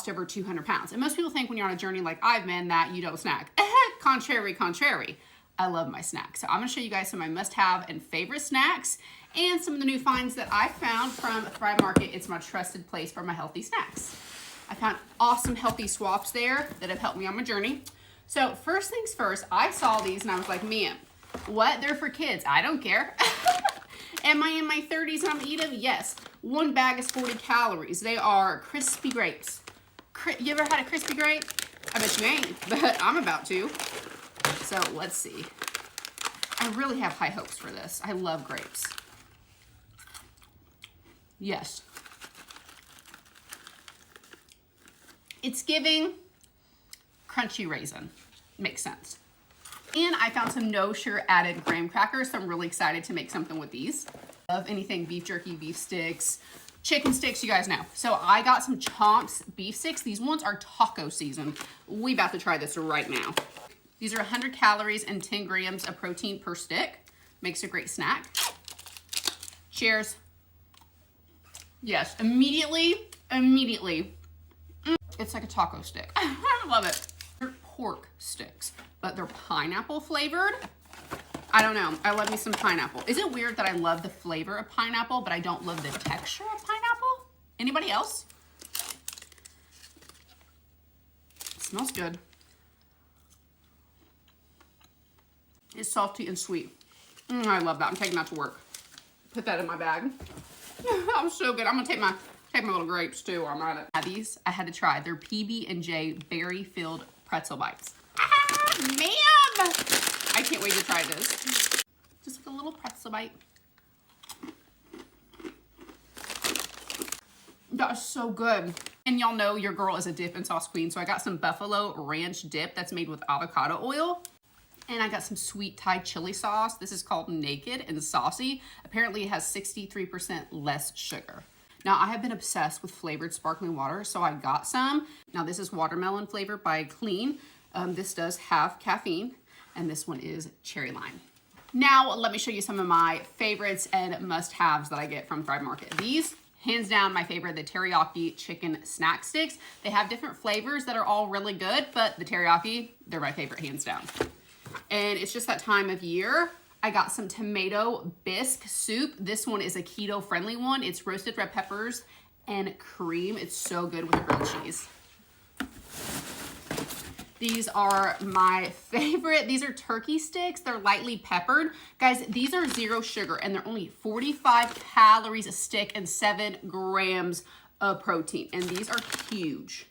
lost over 200 pounds. And most people think when you're on a journey like I've been that you don't snack. Contrary, contrary. I love my snacks. So I'm gonna show you guys some of my must-have and favorite snacks and some of the new finds that I found from Thrive Market. It's my trusted place for my healthy snacks. I found awesome healthy swaps there that have helped me on my journey. So first things first, I saw these and I was like, man, what? They're for kids. I don't care. Am I in my 30s and I'm gonna eat them? Yes. One bag is 40 calories. They are crispy grapes. You ever had a crispy grape? I bet you ain't, but I'm about to. So let's see. I really have high hopes for this. I love grapes. Yes. It's giving crunchy raisin. Makes sense. And I found some no sugar added graham crackers, so I'm really excited to make something with these. Love anything beef jerky, beef sticks, chicken sticks, you guys know. So I got some Chomps beef sticks. These ones are taco seasoned. We about to try this right now. These are 100 calories and 10 grams of protein per stick. Makes a great snack. Cheers. Yes, immediately. It's like a taco stick. I love it. They're pork sticks, but they're pineapple flavored. I don't know. I love me some pineapple. Is it weird that I love the flavor of pineapple, but I don't love the texture of pineapple? Anybody else? It smells good. It's salty and sweet. I love that. I'm taking that to work. Put that in my bag. That was so good. I'm gonna take my little grapes too while I'm at it. These I had to try. They're PB&J berry filled pretzel bites. Ma'am! I can't wait to try this. Just like a little pretzel bite. That's so good. And y'all know your girl is a dip and sauce queen, so I got some buffalo ranch dip that's made with avocado oil. And I got some sweet Thai chili sauce. This is called Naked and Saucy. Apparently it has 63% less sugar. Now I have been obsessed with flavored sparkling water, so I got some. Now this is watermelon flavored by Clean. This does have caffeine, and this one is cherry lime. Now let me show you some of my favorites and must-haves that I get from Thrive Market. These, hands down, my favorite, the teriyaki chicken snack sticks. They have different flavors that are all really good, but the teriyaki, they're my favorite, hands down. And it's just that time of year. I got some tomato bisque soup. This one is a keto friendly one. It's roasted red peppers and cream. It's so good with the grilled cheese. These are my favorite. These are turkey sticks. They're lightly peppered. Guys, these are 0 sugar and they're only 45 calories a stick and 7 grams of protein. And these are huge.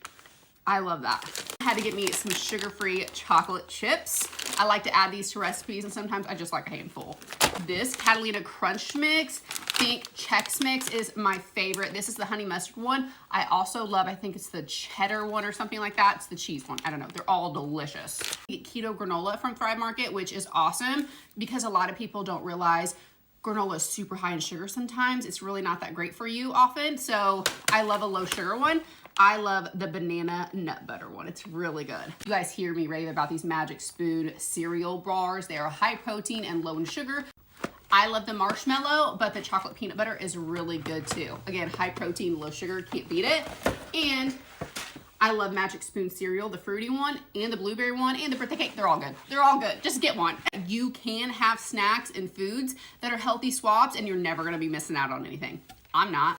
I love that. I had to get me some sugar-free chocolate chips. I like to add these to recipes and sometimes I just like a handful. This Catalina Crunch Mix, think Chex Mix is my favorite. This is the honey mustard one. I also love, I think it's the cheddar one or something like that. It's the cheese one. I don't know. They're all delicious. I get keto granola from Thrive Market, which is awesome because a lot of people don't realize granola is super high in sugar sometimes. It's really not that great for you often. So I love a low sugar one. I love the banana nut butter one. It's really good. You guys hear me rave about these Magic Spoon cereal bars. They are high protein and low in sugar. I love the marshmallow, but the chocolate peanut butter is really good too. Again, high protein, low sugar, can't beat it. And I love Magic Spoon cereal, the fruity one and the blueberry one and the birthday cake. They're all good. They're all good. Just get one. You can have snacks and foods that are healthy swaps and you're never gonna be missing out on anything. I'm not.